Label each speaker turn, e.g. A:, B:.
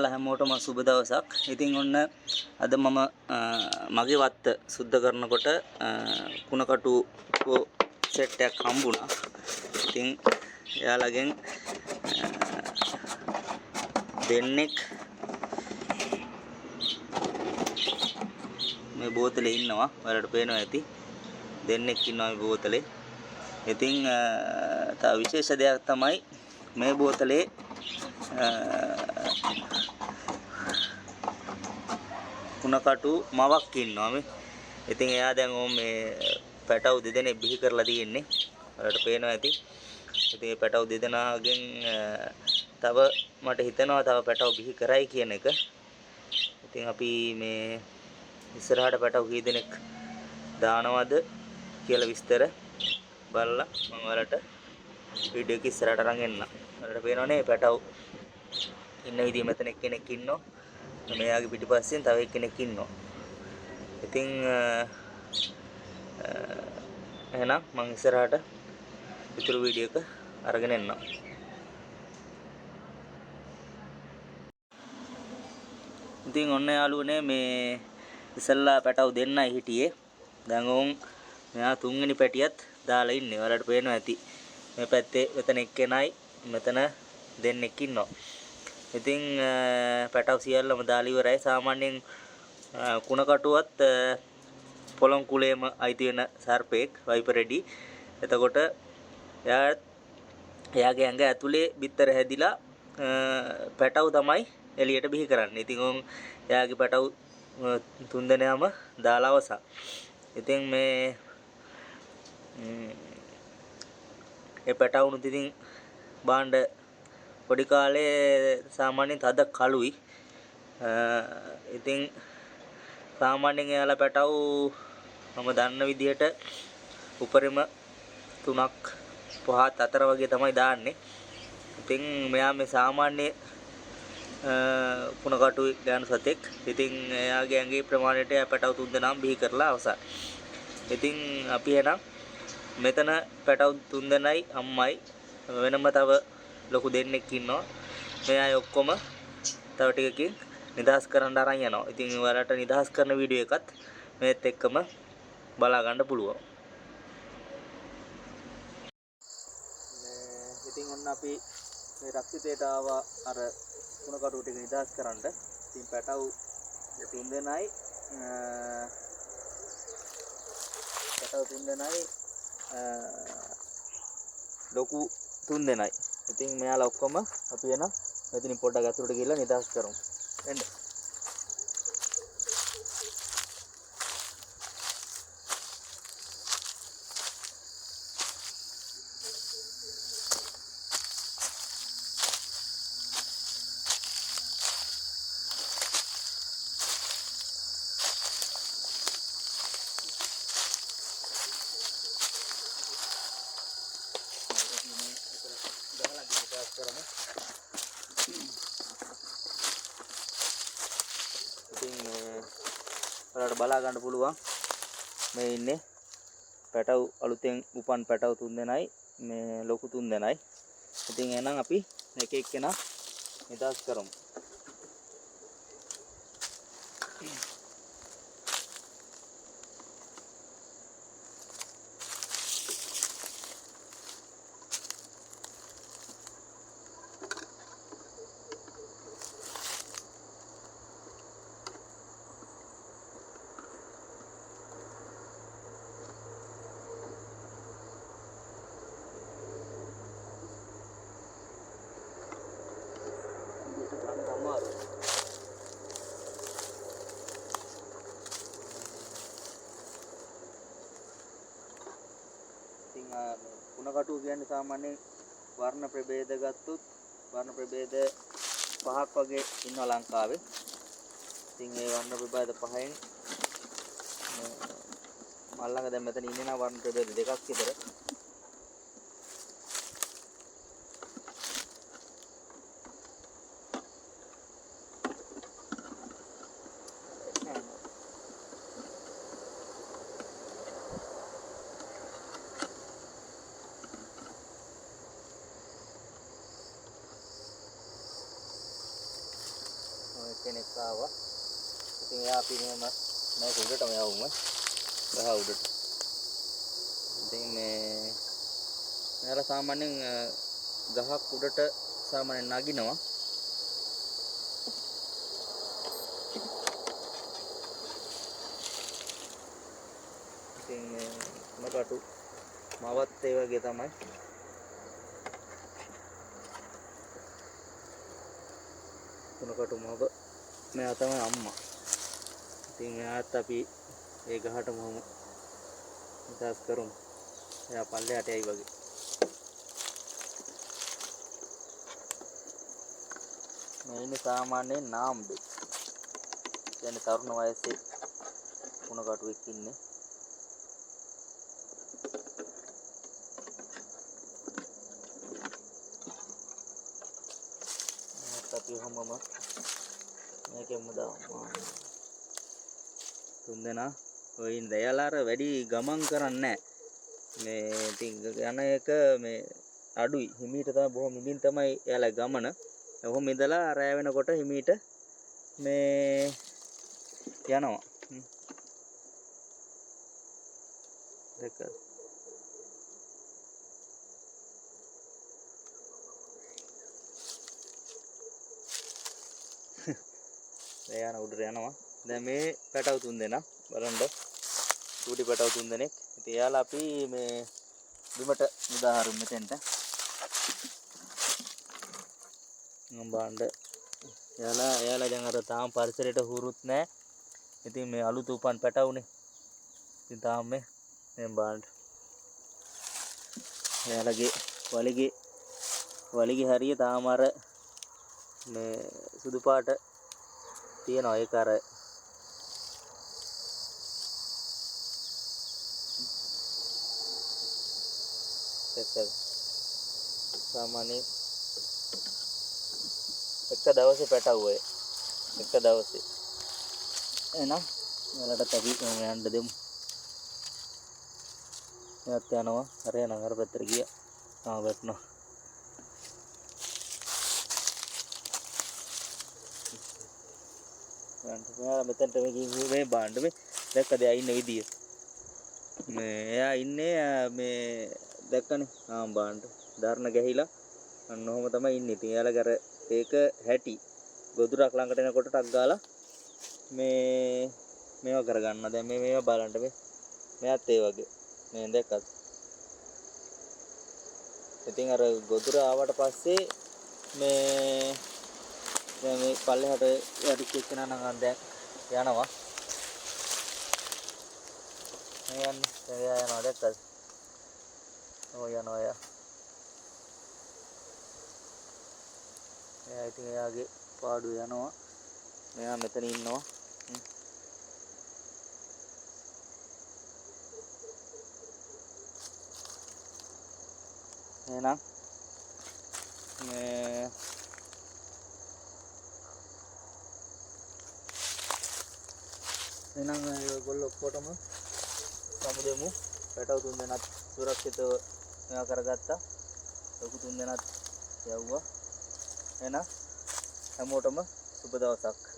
A: ඔයාලා හැමෝටම සුබ දවසක්. ඉතින් ඔන්න අද මම මගේ වත්ත සුද්ධ කරනකොට කුණකටු සෙට් එකක් හම්බුණා. ඉතින් එයාලගෙන් දෙන්නෙක් මේ බෝතලේ ඉන්නවා. ඔයාලට පේනවා ඇති. දෙන්නෙක් ඉන්නවා මේ බෝතලේ. ඉතින් තව විශේෂ දෙයක් තමයි මේ බෝතලේ කුණකටු මවක් ඉන්නවා මේ. ඉතින් එයා දැන් මේ පැටව දෙදෙනෙක් බිහි කරලා තියෙන්නේ. ඔයාලට පේනවා ඇති. ඉතින් මේ පැටව දෙදෙනාගෙන් තව මට හිතෙනවා තව පැටව බිහි කරයි කියන එක. ඉතින් අපි මේ ඉස්සරහට පැටව කී දෙනෙක් දානවද කියලා විස්තර බලලා මම ඔයාලට වීඩියෝ එක ඉස්සරහට අරන් එන්නම්. ඔයාලට පේනවනේ පැටව ඉන්න විදිහ මෙතන එක්කෙනෙක් ඉන්නවා. මෙයාගේ පිටිපස්සෙන් තව එක්කෙනෙක් ඉන්නවා. ඉතින් එහෙනම් මම ඉස්සරහට ඉතුරු වීඩියෝ එක අරගෙන එන්නම්. ඉතින් ඔන්න යාළුවනේ මේ ඉස්සල්ලා පැටව දෙන්නයි හිටියේ. දැන් උන් මෙයා තුන්වෙනි පැටියත් දාලා ඉන්නේ. ඔයාලට පේනවා ඇති. මේ පැත්තේ මෙතන එක්කෙනයි මෙතන දෙන්නෙක් ඉන්නවා. ඉතින් පැටව සියල්ලම දාලා ඉවරයි. සාමාන්‍යයෙන් කුණකටුවත් පොළොන් කුලේම අයිති වෙන සර්පෙක් වයිපරෙඩි. එතකොට එයාගේ ඇඟ ඇතුලේ බිත්තර හැදිලා පැටව තමයි එළියට බිහි කරන්නේ. ඉතින් උන් එයාගේ පැටව තුන්දෙනාම දාලා අවසන්. ඉතින් මේ ඒ පැටවුනුත් ඉතින් බාණ්ඩ පොඩි කාලේ සාමාන්‍යයෙන් තද කළුයි. ඉතින් සාමාන්‍යයෙන් එයාලා පැටව මම දන්න විදිහට උපරිම 3ක් 5ත් අතර වගේ තමයි දාන්නේ. ඉතින් මෙයා මේ සාමාන්‍ය කුණකටු ගෑනු සතෙක්. ඉතින් එයාගේ ඇඟේ ප්‍රමාණයට එයා පැටව 3 දෙනාම බිහි කරලා අවසන්. ඉතින් අපි එහෙනම් මෙතන පැටව 3 දෙනයි අම්මයි වෙනම තව ලොකු දෙන්නෙක් ඉන්නවා. මේ අය ඔක්කොම තව ටිකකින් නිදහස් කරන්න අරන් යනවා. ඉතින් ඔයාලට නිදහස් කරන වීඩියෝ එකත් මේත් එක්කම බලා ගන්න පුළුවන්. ඉතින් ඔන්න අපි මේ රක්ෂිතයට ආවා අර කුණකටු ටික නිදහස් කරන්න. ඉතින් පැටව 3 දෙනයි ලොකු 3 දෙනයි. ඉතින් මෙයාලා ඔක්කොම අපි එන මෙතනින් පොඩ්ඩක් අතුරට ගිහලා නිදහස් කරමු. එන්න. ඉතින් ඔයාලට බලා ගන්න පුළුවන් මේ ඉන්නේ පැටව අලුතෙන් උපන් පැටව 3 දෙනයි මේ ලොකු 3 දෙනයි. ඉතින් එහෙනම් අපි එක එක්කෙනා නිදහස් කරමු. කුණකටුව කියන්නේ සාමාන්‍යයෙන් වර්ණ ප්‍රභේද ගත්තොත් වර්ණ ප්‍රභේද 5ක් වගේ ඉන්නවා ලංකාවේ. ඉතින් මේ වර්ණ ප්‍රභේද 5න් මල්ලඟ දැන් මෙතන ඉන්නේ නා වර්ණ ප්‍රභේද 2ක් විතර. කෙනෙක් ආවා. ඉතින් එයා අපි මෙහෙම මේක උඩටම යවමු. ගහ උඩට. ඉතින් මේ මෙයාලා සාමාන්‍යයෙන් ගහක් උඩට සාමාන්‍යයෙන් නගිනවා. ඉතින් මේ මොකටු මවත් ඒ වගේ තමයි. තුනකට මව මෙයා තමයි අම්මා. ඉතින් මෙයාත් අපි ඒ ගහට මොහොම නිදාස් කරමු. එයා පල්ලෙහාට යයි වගේ. මේ ඉන්නේ සාමාන්‍යයෙන් නාම්බේ. කියන්නේ තරුණ වයසේ කුණකටුවෙක් ඉන්නේ. අපි හැමෝම මේකෙන්ම දාමු. තුන්දෙනා ඔය ඉන්න එයාලා අර වැඩි ගමන් කරන්නේ නැහැ. මේ ඉතින් යන එක මේ අඩුයි. හිමීට තමයි බොහොම හිමින් තමයි එයාලා ගමන. ඔහොම ඉඳලා රැ වෙනකොට හිමීට මේ යනවා. දෙක යන උඩට යනවා. දැන් මේ පැටව තුන් දෙනා බලන්න. චූටි පැටව තුන් දෙනෙක්. ඉතින් එයාලා අපි මේ බිමට නිදාහරු මෙතෙන්ට. බලන්න. එයාලා දැන් අර තාම පරිසරයට හුරුත් නැහැ. ඉතින් මේ අලුත උපන් පැටවුනේ. ඉතින් තාම මේ බලන්න. එයාලගේ වලිගේ හරිය තාම අර මේ සුදු පාට තියෙනවා. ඒක අර සාමාන්‍ය එක දවසේ පැටවුව එක දවසේ. එහෙනම් එයාලට අපි යන්න දෙමු. එයාත් යනවා. අර යනවා අර පැත්තට ගියා. වැටෙනවා. මෙයා මෙතනට මේ ගිහින් මේ බාණ්ඩ මේ දැක්කද එයා ඉන්න විදිය. මේ එයා ඉන්නේ මේ දැක්කනේ බාණ්ඩ දරණ ගැහිලා අන්න ඔහොම තමයි ඉන්නේ. ඉතින් එයාලගේ අර ඒක හැටි ගොදුරක් ළඟට එනකොට ටක් ගාලා මේ මේවා කරගන්න. දැන් මේවා බලන්න මෙයාත් ඒ වගේ මේ දැක්කද. ඉතින් අර ගොදුර ආවට පස්සේ මේ දැන් මේ පල්ලෙහාට යටිච්ච එක්කෙනා නම් දැන් යනවා. මේ යන්නේ. එයා යනවා දැක්කද? ඔය යනවා එයා. එයා ඉතින් එයාගේ පාඩුව යනවා. මෙයා මෙතන ඉන්නවා. එහෙනම් මේ එහෙනම් ඔයගොල්ලෝ ඔක්කොටම සමුදෙමු. පැටව තුන් දෙනාත් සුරක්ෂිතව මේවා කරගත්තා. ලොකු තුන් දෙනාත් යවුවා. එහෙනම් හැමෝටම සුබ දවසක්.